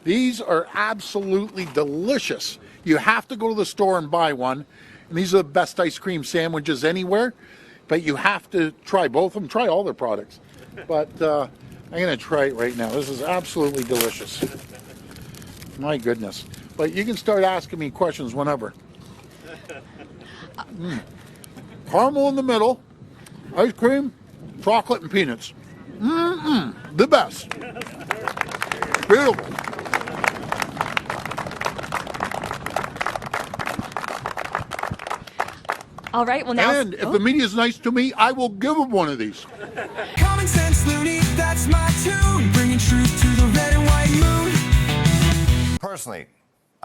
These are absolutely delicious. You have to go to the store and buy one. And these are the best ice cream sandwiches anywhere. But you have to try both of them. Try all their products. But I'm going to try it right now. This is absolutely delicious. My goodness. But you can start asking me questions whenever. Caramel in the middle, ice cream, chocolate, and peanuts. The best. Beautiful. All right, well now... And if the media is nice to me, I will give them one of these. Common Sense Loonie, that's my tune. Bringing truth to the red and white moon. Personally,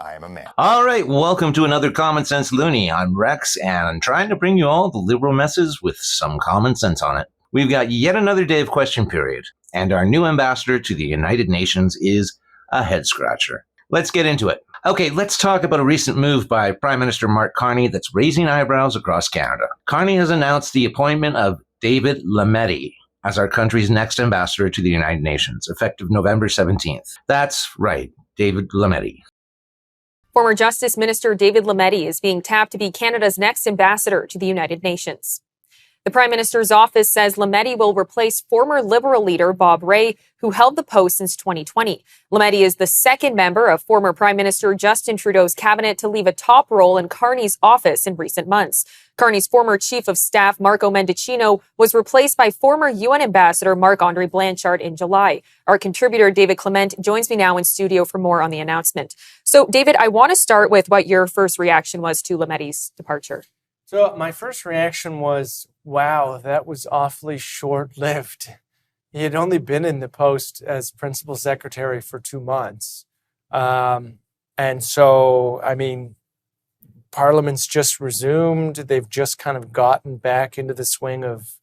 I am a man. All right, welcome to another Common Sense Loonie. I'm Rex, and I'm trying to bring you all the liberal messes with some common sense on it. We've got yet another day of question period, and our new ambassador to the United Nations is a head-scratcher. Let's get into it. Okay, let's talk about a recent move by Prime Minister Mark Carney that's raising eyebrows across Canada. Carney has announced the appointment of David Lametti as our country's next ambassador to the United Nations, effective November 17th. That's right, David Lametti. Former Justice Minister David Lametti is being tapped to be Canada's next ambassador to the United Nations. The Prime Minister's office says Lametti will replace former Liberal leader Bob Rae, who held the post since 2020. Lametti is the second member of former Prime Minister Justin Trudeau's cabinet to leave a top role in Carney's office in recent months. Carney's former Chief of Staff, Marco Mendicino, was replaced by former UN Ambassador Marc-Andre Blanchard in July. Our contributor, David Clement, joins me now in studio for more on the announcement. So, David, I want to start with what your first reaction was to Lametti's departure. So my first reaction was, wow, that was awfully short-lived. He had only been in the post as principal secretary for 2 months. And so, I mean, Parliament's just resumed. They've just kind of gotten back into the swing of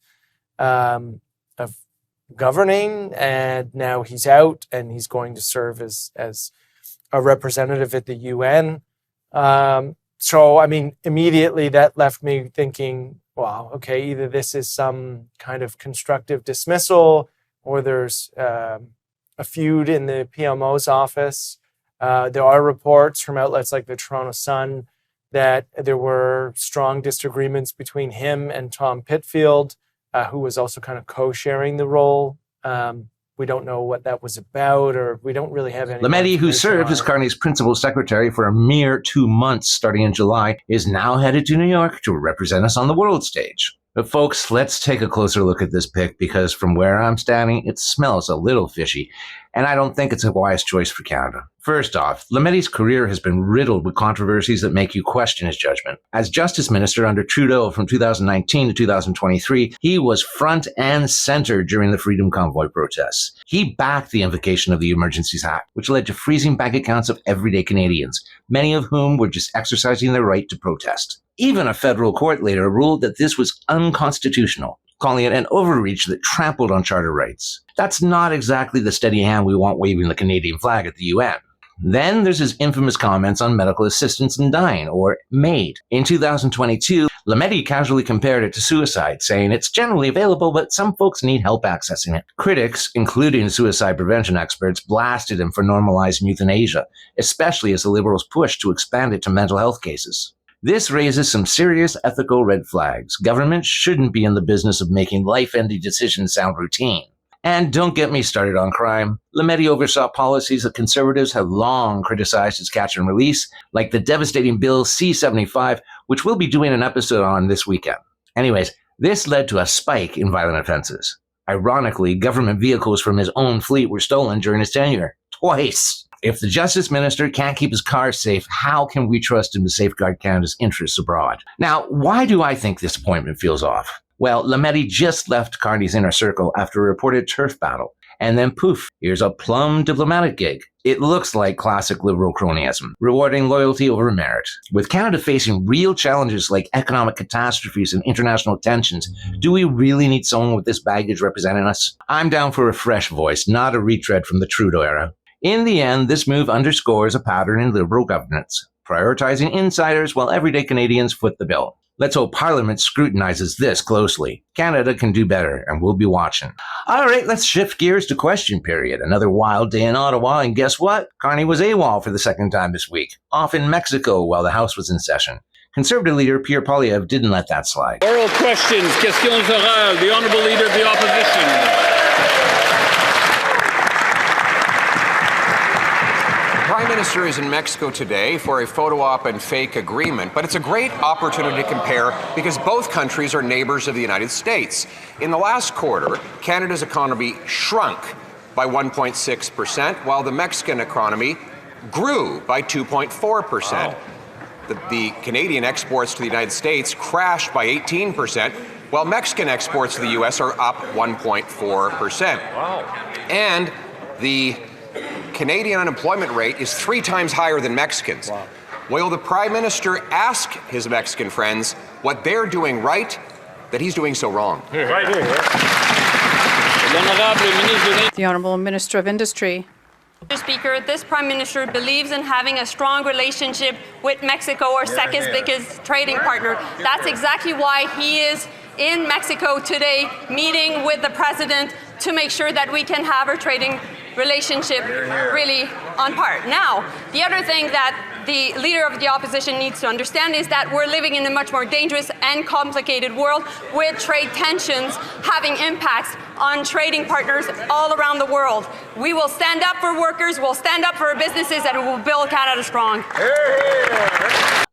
governing, and now he's out and he's going to serve as a representative at the UN. So, I mean, immediately that left me thinking, wow, okay, either this is some kind of constructive dismissal or there's a feud in the PMO's office. There are reports from outlets like the Toronto Sun that there were strong disagreements between him and Tom Pitfield, who was also kind of co-sharing the role. We don't know what that was about, or we don't really have any. Lametti, who served as Carney's principal secretary for a mere 2 months starting in July, is now headed to New York to represent us on the world stage. But folks, let's take a closer look at this pick, because from where I'm standing, it smells a little fishy, and I don't think it's a wise choice for Canada. First off, Lametti's career has been riddled with controversies that make you question his judgment. As Justice Minister under Trudeau from 2019 to 2023, he was front and center during the Freedom Convoy protests. He backed the invocation of the Emergencies Act, which led to freezing bank accounts of everyday Canadians, many of whom were just exercising their right to protest. Even a federal court later ruled that this was unconstitutional, calling it an overreach that trampled on charter rights. That's not exactly the steady hand we want waving the Canadian flag at the UN. Then there's his infamous comments on medical assistance in dying, or MAID. In 2022, Lametti casually compared it to suicide, saying it's generally available, but some folks need help accessing it. Critics, including suicide prevention experts, blasted him for normalizing euthanasia, especially as the Liberals pushed to expand it to mental health cases. This raises some serious ethical red flags. Government shouldn't be in the business of making life-ending decisions sound routine. And don't get me started on crime. Lametti oversaw policies that Conservatives have long criticized as catch and release, like the devastating Bill C-75, which we'll be doing an episode on this weekend. Anyways, this led to a spike in violent offenses. Ironically, government vehicles from his own fleet were stolen during his tenure. Twice. If the Justice Minister can't keep his car safe, how can we trust him to safeguard Canada's interests abroad? Now, why do I think this appointment feels off? Well, Lametti just left Carney's inner circle after a reported turf battle. And then poof, here's a plum diplomatic gig. It looks like classic liberal cronyism, rewarding loyalty over merit. With Canada facing real challenges like economic catastrophes and international tensions, do we really need someone with this baggage representing us? I'm down for a fresh voice, not a retread from the Trudeau era. In the end, this move underscores a pattern in liberal governance, prioritizing insiders while everyday Canadians foot the bill. Let's hope Parliament scrutinizes this closely. Canada can do better, and we'll be watching. All right, let's shift gears to question period. Another wild day in Ottawa, and guess what? Carney was AWOL for the second time this week, off in Mexico while the House was in session. Conservative leader Pierre Poilievre didn't let that slide. Oral questions, questions orales. The Honourable Leader of the Opposition. The Prime Minister is in Mexico today for a photo op and fake agreement, but it's a great opportunity to compare because both countries are neighbors of the United States. In the last quarter, Canada's economy shrunk by 1.6%, while the Mexican economy grew by 2.4%. Wow. The Canadian exports to the United States crashed by 18%, while Mexican exports to the U.S. are up 1.4%. Wow. And the Canadian unemployment rate is 3 times higher than Mexicans. Wow. Will the Prime Minister ask his Mexican friends what they're doing right that he's doing so wrong? Right. The Honourable Minister of Industry. Mr. Speaker, this Prime Minister believes in having a strong relationship with Mexico, our second biggest trading partner. That's exactly why he is in Mexico today, meeting with the President to make sure that we can have our trading relationship really on par. Now, the other thing that the Leader of the Opposition needs to understand is that we're living in a much more dangerous and complicated world with trade tensions having impacts on trading partners all around the world. We will stand up for workers, we'll stand up for our businesses, and we'll build Canada strong.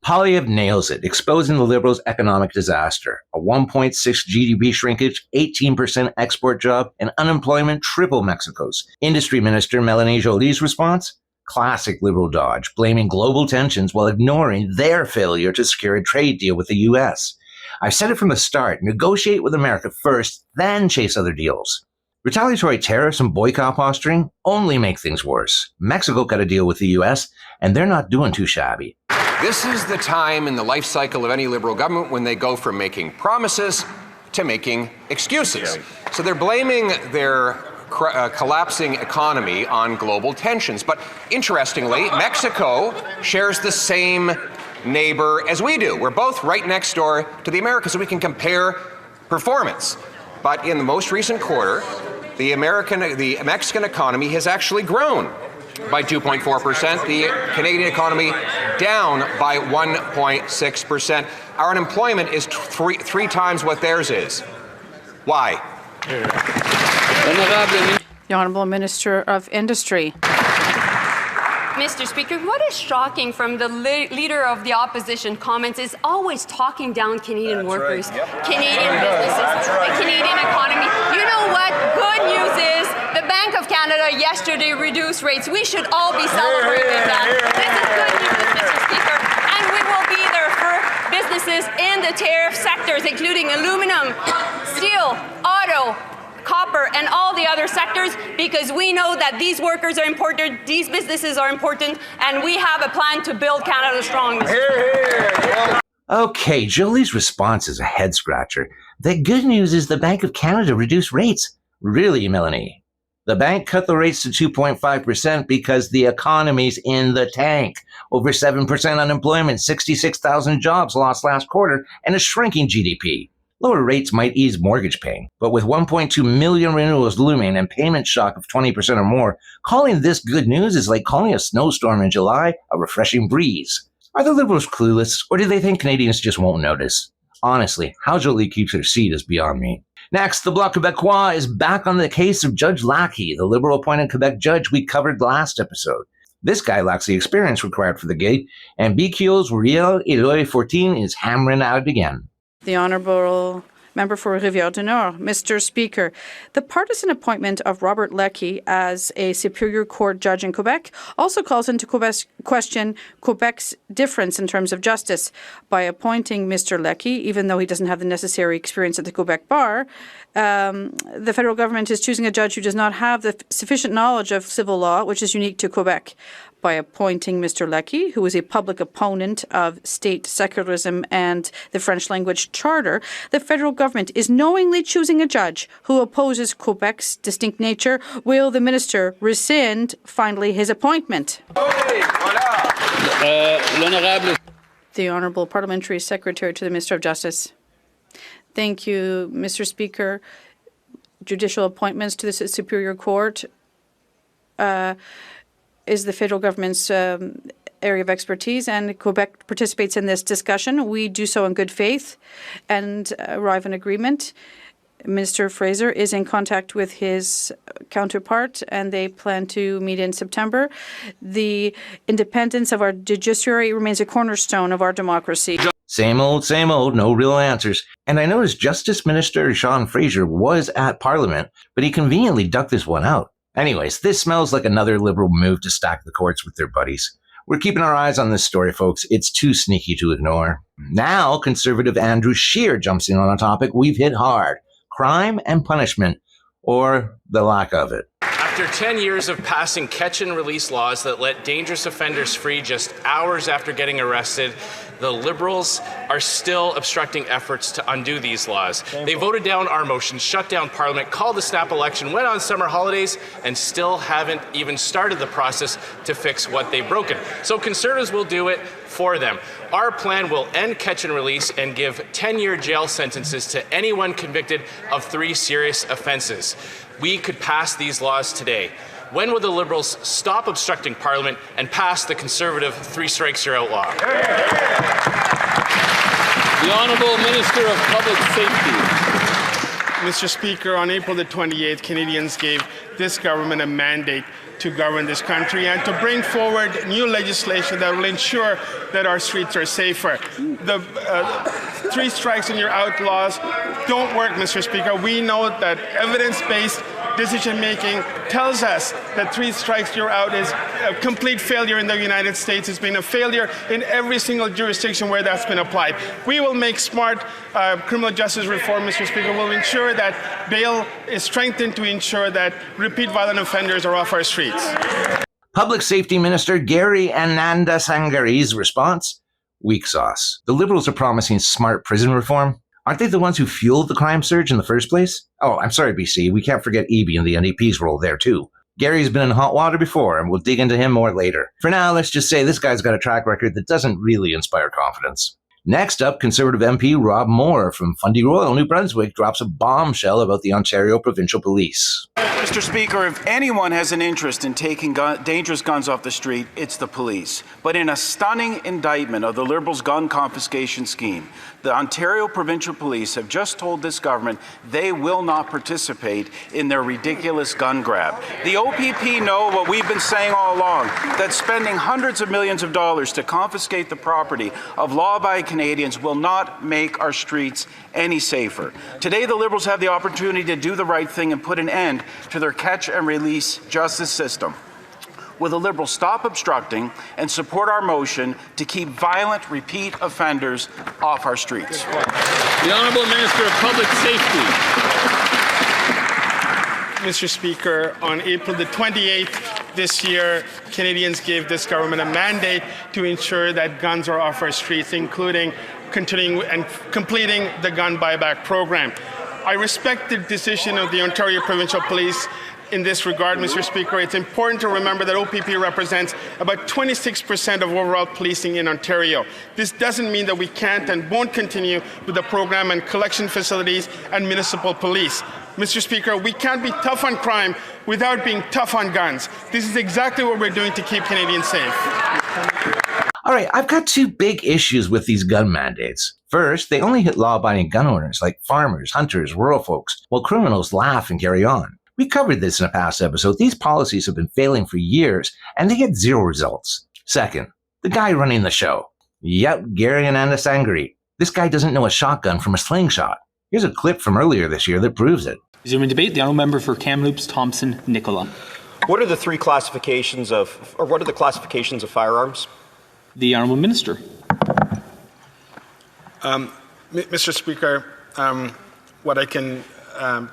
Poilievre nails it, exposing the Liberals' economic disaster. A 1.6 GDP shrinkage, 18% export job, and unemployment triple Mexico's. Industry Minister Mélanie Joly's response? Classic Liberal dodge, blaming global tensions while ignoring their failure to secure a trade deal with the U.S. I've said it from the start, negotiate with America first, then chase other deals. Retaliatory tariffs and boycott posturing only make things worse. Mexico got a deal with the U.S., and they're not doing too shabby. This is the time in the life cycle of any Liberal government when they go from making promises to making excuses. So they're blaming their collapsing economy on global tensions. But interestingly, Mexico shares the same neighbor as we do. We're both right next door to the Americas, so we can compare performance. But in the most recent quarter, the Mexican economy has actually grown by 2.4%. The Canadian economy down by 1.6%. Our unemployment is three times what theirs is. Why? The Honourable Minister of Industry. Mr. Speaker, what is shocking from the Leader of the Opposition comments is always talking down Canadian workers, Canadian businesses, the Canadian economy. You know what? Good news is the Bank of Canada yesterday reduced rates. We should all be celebrating that. This is good news, Mr. Speaker. And we will be there for businesses in the tariff sectors, including aluminum, steel, auto, copper, and all the other sectors, because we know that these workers are important, these businesses are important, and we have a plan to build Canada strong. Okay, Joly's response is a head-scratcher. The good news is the Bank of Canada reduced rates. Really, Mélanie? The bank cut the rates to 2.5% because the economy's in the tank. Over 7% unemployment, 66,000 jobs lost last quarter, and a shrinking GDP. Lower rates might ease mortgage paying, but with 1.2 million renewals looming and payment shock of 20% or more, calling this good news is like calling a snowstorm in July a refreshing breeze. Are the Liberals clueless, or do they think Canadians just won't notice? Honestly, how Joly keeps her seat is beyond me. Next, the Bloc Québécois is back on the case of Judge Lackey, the Liberal-appointed Quebec judge we covered last episode. This guy lacks the experience required for the gig, and BQ's Riel Eloy 14 is hammering at it again. The Honourable Member for Rivière-du-Nord. Mr. Speaker, the partisan appointment of Robert Leckie as a Superior Court judge in Quebec also calls into question Quebec's difference in terms of justice. By appointing Mr. Leckie, even though he doesn't have the necessary experience at the Quebec bar, the federal government is choosing a judge who does not have the sufficient knowledge of civil law, which is unique to Quebec. By appointing Mr. Leckie, who is a public opponent of state secularism and the French language charter, the federal government is knowingly choosing a judge who opposes Quebec's distinct nature. Will the minister rescind, finally, his appointment? The Honourable Parliamentary Secretary to the Minister of Justice. Thank you, Mr. Speaker. Judicial appointments to the Superior Court is the federal government's area of expertise, and Quebec participates in this discussion. We do so in good faith and arrive in agreement. Minister Fraser is in contact with his counterpart, and they plan to meet in September. The independence of our judiciary remains a cornerstone of our democracy. Same old, no real answers. And I noticed Justice Minister Sean Fraser was at Parliament, but he conveniently ducked this one out. Anyways, this smells like another Liberal move to stack the courts with their buddies. We're keeping our eyes on this story, folks. It's too sneaky to ignore. Now, Conservative Andrew Scheer jumps in on a topic we've hit hard: crime and punishment, or the lack of it. After 10 years of passing catch-and-release laws that let dangerous offenders free just hours after getting arrested, the Liberals are still obstructing efforts to undo these laws. They voted down our motion, shut down Parliament, called the snap election, went on summer holidays, and still haven't even started the process to fix what they've broken. So Conservatives will do it for them. Our plan will end catch and release and give 10-year jail sentences to anyone convicted of 3 serious offences. We could pass these laws today. When will the Liberals stop obstructing Parliament and pass the Conservative 3 strikes you're out law? The Honourable Minister of Public Safety. Mr. Speaker, on April the 28th, Canadians gave this government a mandate to govern this country and to bring forward new legislation that will ensure that our streets are safer. The 3 strikes and you're out laws don't work, Mr. Speaker. We know that evidence-based decision-making tells us that 3 strikes you're out is a complete failure in the United States. It's been a failure in every single jurisdiction where that's been applied. We will make smart criminal justice reform, Mr. Speaker. We'll ensure that bail is strengthened to ensure that repeat violent offenders are off our streets. Public Safety Minister Gary Anandasangari's response? Weak sauce. The Liberals are promising smart prison reform. Aren't they the ones who fueled the crime surge in the first place? Oh, I'm sorry, BC. We can't forget Eby and the NDP's role there, too. Gary's been in hot water before, and we'll dig into him more later. For now, let's just say this guy's got a track record that doesn't really inspire confidence. Next up, Conservative MP Rob Moore from Fundy Royal, New Brunswick, drops a bombshell about the Ontario Provincial Police. Mr. Speaker, if anyone has an interest in taking dangerous guns off the street, it's the police. But in a stunning indictment of the Liberals' gun confiscation scheme, the Ontario Provincial Police have just told this government they will not participate in their ridiculous gun grab. The OPP know what we've been saying all along, that spending hundreds of millions of dollars to confiscate the property of law-abiding Canadians will not make our streets any safer. Today, the Liberals have the opportunity to do the right thing and put an end to their catch-and-release justice system. Will the Liberals stop obstructing and support our motion to keep violent repeat offenders off our streets? The Honourable Minister of Public Safety. Mr. Speaker, on April the 28th this year, Canadians gave this government a mandate to ensure that guns are off our streets, including continuing and completing the gun buyback program. I respect the decision of the Ontario Provincial Police in this regard, Mr. Speaker. It's important to remember that OPP represents about 26% of overall policing in Ontario. This doesn't mean that we can't and won't continue with the program and collection facilities and municipal police. Mr. Speaker, we can't be tough on crime without being tough on guns. This is exactly what we're doing to keep Canadians safe. All right, I've got 2 big issues with these gun mandates. First, they only hit law-abiding gun owners like farmers, hunters, rural folks, while criminals laugh and carry on. We covered this in a past episode. These policies have been failing for years, and they get 0 results. Second, the guy running the show. Yep, Gary Anandasangari. This guy doesn't know a shotgun from a slingshot. Here's a clip from earlier this year that proves it. Resuming debate, the Honourable Member for Kamloops, Thompson, Nicola. What are the 3 classifications of, or what are the classifications of firearms? The Honourable Minister. Mr. Speaker, what I can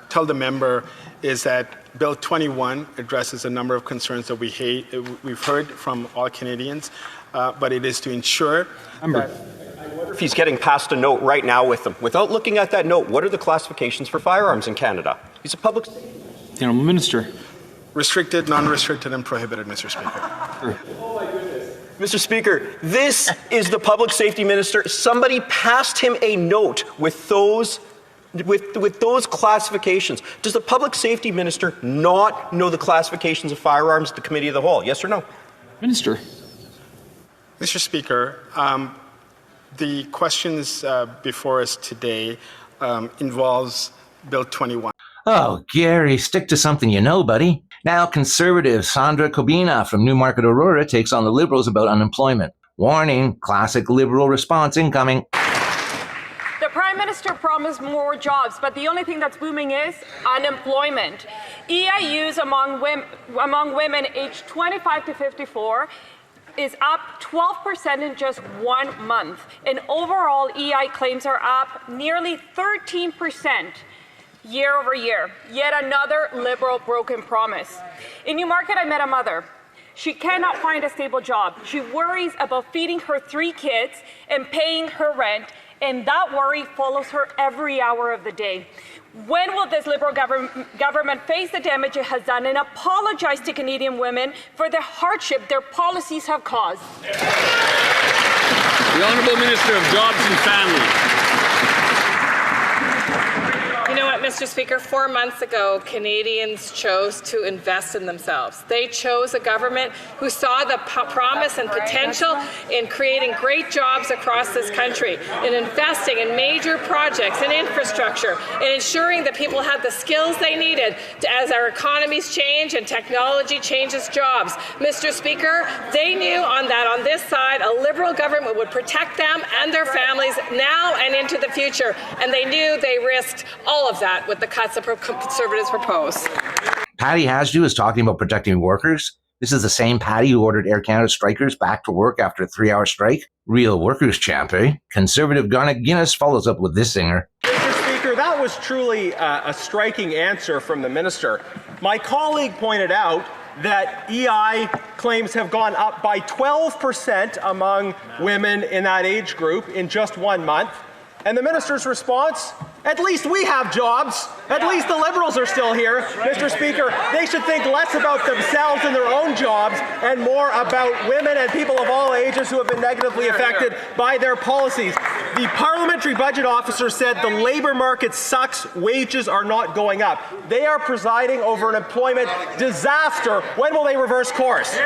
tell the member is that Bill 21 addresses a number of concerns that we've heard from all Canadians, but it is to ensure that... I wonder if he's getting past a note right now with them. Without looking at that note, what are the classifications for firearms in Canada? He's a public... The Honourable Minister. Restricted, non-restricted, and prohibited, Mr. Speaker. Sure. Oh, my goodness. Mr. Speaker, this is the public safety minister. Somebody passed him a note with those classifications. Does the public safety minister not know the classifications of firearms at the committee of the whole? Yes or no? Minister. Mr. Speaker, the questions before us today involves Bill 21. Oh, Gary, stick to something you know, buddy. Now, Conservative Sandra Kobina from Newmarket Aurora takes on the Liberals about unemployment. Warning, classic Liberal response incoming. The Prime Minister promised more jobs, but the only thing that's booming is unemployment. EIUs among women aged 25 to 54 is up 12% in just 1 month. And overall, EI claims are up nearly 13% year over year. Yet another Liberal broken promise. In Newmarket, I met a mother. She cannot find a stable job. She worries about feeding her 3 kids and paying her rent, and that worry follows her every hour of the day. When will this Liberal government face the damage it has done and apologize to Canadian women for the hardship their policies have caused? The Honourable Minister of Jobs and Family. You know what, Mr. Speaker? 4 months ago, Canadians chose to invest in themselves. They chose a government who saw the promise and potential in creating great jobs across this country, in investing in major projects and infrastructure, and ensuring that people had the skills they needed as our economies change and technology changes jobs. Mr. Speaker, they knew on this side, a Liberal government would protect them and their families now and into the future, and they knew they risked all of that with the cuts that Conservatives propose. Patty Hasdu is talking about protecting workers. This is the same Patty who ordered Air Canada strikers back to work after a 3-hour strike. Real workers champ, eh? Conservative Garnet Guinness follows up with this singer. Mr. Speaker, that was truly a striking answer from the minister. My colleague pointed out that EI claims have gone up by 12% among women in that age group in just 1 month. And the minister's response, at least we have jobs. At least the Liberals are still here. Mr. Speaker, they should think less about themselves and their own jobs and more about women and people of all ages who have been negatively affected by their policies. The Parliamentary Budget Officer said the labour market sucks, wages are not going up. They are presiding over an employment disaster. When will they reverse course?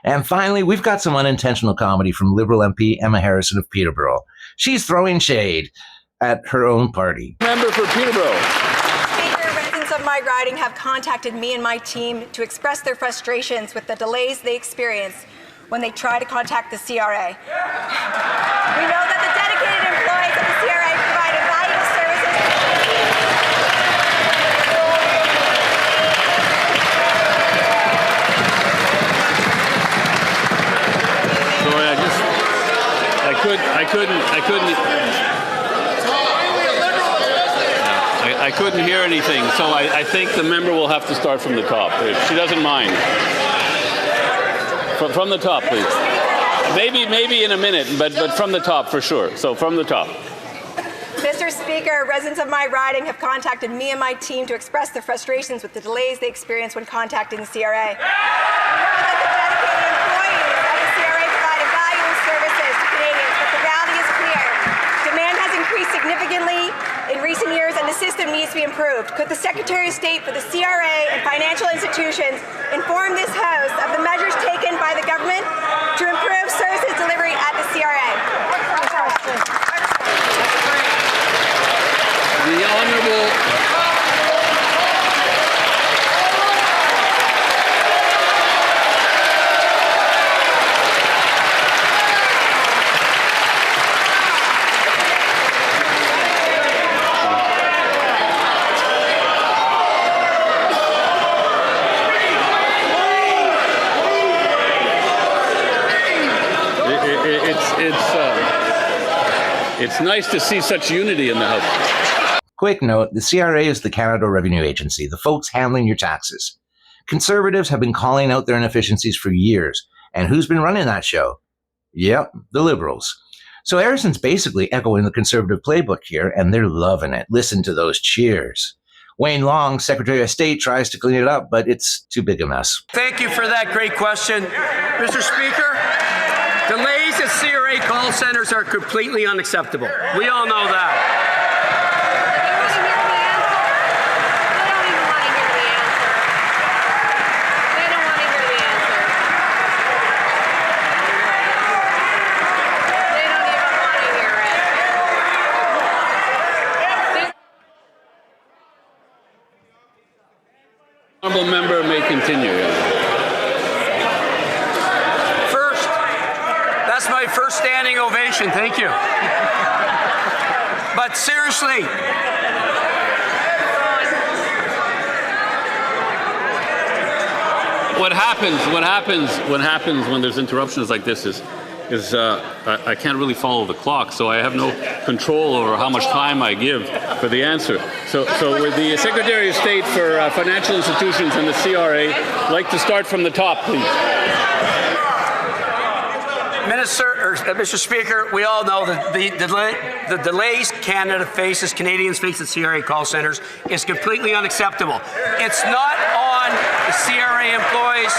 And finally, we've got some unintentional comedy from Liberal MP Emma Harrison of Peterborough. She's throwing shade at her own party. Member for Peterborough. Speaker, residents of my riding have contacted me and my team to express their frustrations with the delays they experience when they try to contact the CRA. We know that the dedicated employees of the CRA provide valuable services. Sorry, I couldn't hear anything, so I think the member will have to start from the top, if she doesn't mind. From the top, please. Maybe in a minute, but from the top for sure. So from the top. Mr. Speaker, residents of my riding have contacted me and my team to express their frustrations with the delays they experience when contacting the CRA. Significantly in recent years, and the system needs to be improved. Could the Secretary of State for the CRA and financial institutions inform this House of the measures taken by the government to improve services delivery at the CRA? The Honourable It's nice to see such unity in the House. Quick note, the CRA is the Canada Revenue Agency, the folks handling your taxes. Conservatives have been calling out their inefficiencies for years. And who's been running that show? Yep, the Liberals. So Harrison's basically echoing the Conservative playbook here, and they're loving it. Listen to those cheers. Wayne Long, Secretary of State, tries to clean it up, but it's too big a mess. Thank you for that great question. Mr. Speaker, delays at CRA call centers are completely unacceptable. We all know that. Honourable member may continue. First, that's my first standing ovation. Thank you. But seriously, What happens when there's interruptions like this is I can't really follow the clock, so I have no control over how much time I give for the answer. So with the Secretary of State for Financial Institutions and the CRA, I'd like to start from the top, please. Mr. Speaker, we all know that the delays Canadians face at CRA call centers is completely unacceptable. It's not on the CRA employees.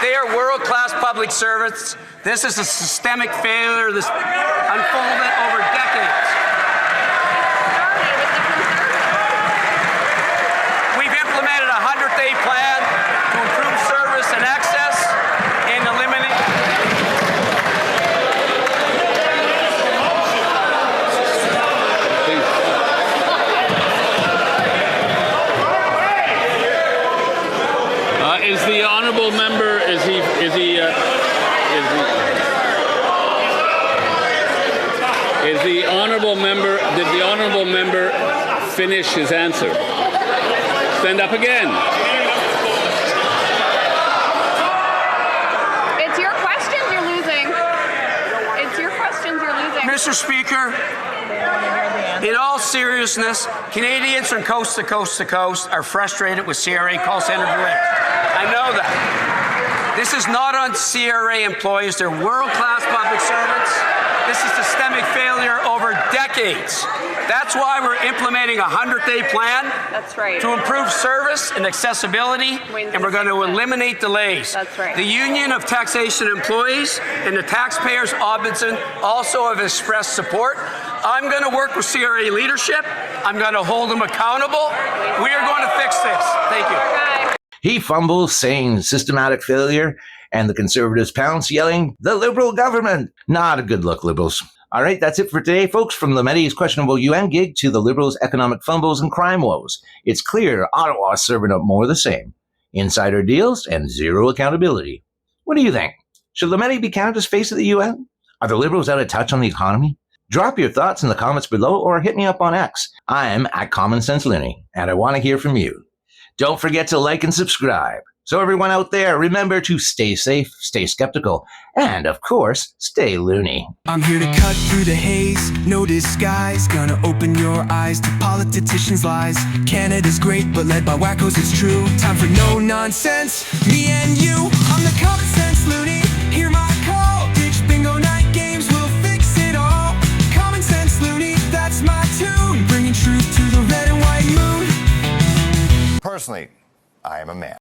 They are world-class public servants. This is a systemic failure that's unfolded over decades. We've implemented a 100-day plan to improve service and access and eliminate. Is the honourable member? Did the honourable member finish his answer? Stand up again. It's your questions you're losing. It's your questions you're losing. Mr. Speaker, in all seriousness, Canadians from coast to coast to coast are frustrated with CRA call center delays. I know that. This is not on CRA employees. They're world-class public servants. This is systemic failure over decades. That's why we're implementing a 100-day plan. That's right. To improve service and accessibility, and we're going to eliminate delays. That's right. The Union of Taxation Employees and the Taxpayers Ombudsman also have expressed support. I'm going to work with CRA leadership. I'm going to hold them accountable. We are going to fix this. Thank you. He fumbles, saying systematic failure, and the Conservatives pounce, yelling, "The Liberal government!" Not a good look, Liberals. All right, that's it for today, folks. From Lametti's questionable UN gig to the Liberals' economic fumbles and crime woes, it's clear Ottawa's serving up more of the same. Insider deals and zero accountability. What do you think? Should Lametti be Canada's face of the UN? Are the Liberals out of touch on the economy? Drop your thoughts in the comments below or hit me up on X. I'm at CommonSenseLoonie, and I want to hear from you. Don't forget to like and subscribe. So everyone out there, remember to stay safe, stay skeptical, and of course, stay loony. I'm here to cut through the haze, no disguise. Gonna open your eyes to politicians' lies. Canada's great, but led by wackos, it's true. Time for no nonsense, me and you. I'm the Common Sense Loonie, hear my call. Ditch bingo night games, we'll fix it all. Common Sense Loonie, that's my tune. Bringing truth to the red and white moon. Personally, I am a man.